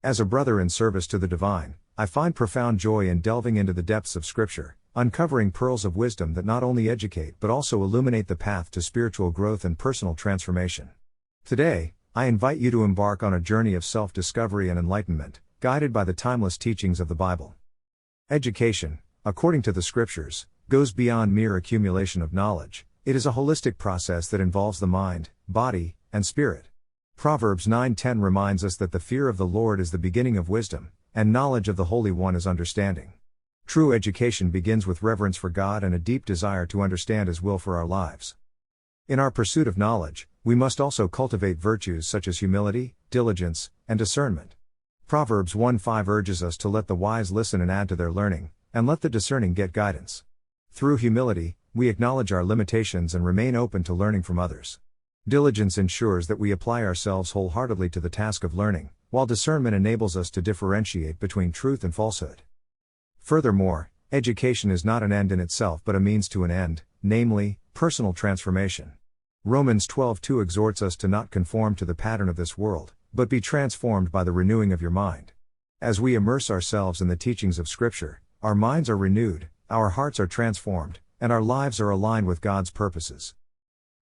As a brother in service to the divine, I find profound joy in delving into the depths of Scripture, uncovering pearls of wisdom that not only educate but also illuminate the path to spiritual growth and personal transformation. Today, I invite you to embark on a journey of self-discovery and enlightenment, guided by the timeless teachings of the Bible. Education, according to the Scriptures, goes beyond mere accumulation of knowledge. It is a holistic process that involves the mind, body, and spirit. Proverbs 9:10 reminds us that the fear of the Lord is the beginning of wisdom, and knowledge of the Holy One is understanding. True education begins with reverence for God and a deep desire to understand His will for our lives. In our pursuit of knowledge, we must also cultivate virtues such as humility, diligence, and discernment. Proverbs 1:5 urges us to let the wise listen and add to their learning, and let the discerning get guidance. Through humility, we acknowledge our limitations and remain open to learning from others. Diligence ensures that we apply ourselves wholeheartedly to the task of learning, while discernment enables us to differentiate between truth and falsehood. Furthermore, education is not an end in itself but a means to an end, namely, personal transformation. Romans 12:2 exhorts us to not conform to the pattern of this world, but be transformed by the renewing of your mind. As we immerse ourselves in the teachings of Scripture, our minds are renewed, our hearts are transformed, and our lives are aligned with God's purposes.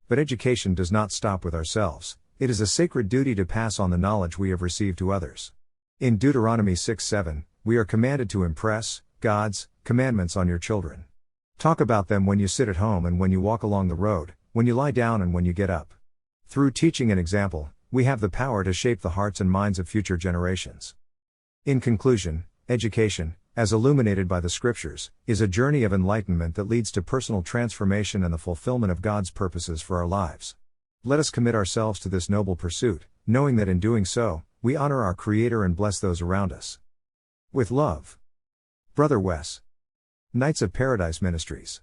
But education does not stop with ourselves. It is a sacred duty to pass on the knowledge we have received to others. In Deuteronomy 6:7, we are commanded to impress God's commandments on your children. Talk about them when you sit at home and when you walk along the road, when you lie down and when you get up. Through teaching and example, we have the power to shape the hearts and minds of future generations. In conclusion, education, as illuminated by the Scriptures, is a journey of enlightenment that leads to personal transformation and the fulfillment of God's purposes for our lives. Let us commit ourselves to this noble pursuit, knowing that in doing so, we honor our Creator and bless those around us. With love. Brother Wes. Knights of Paradise Ministries.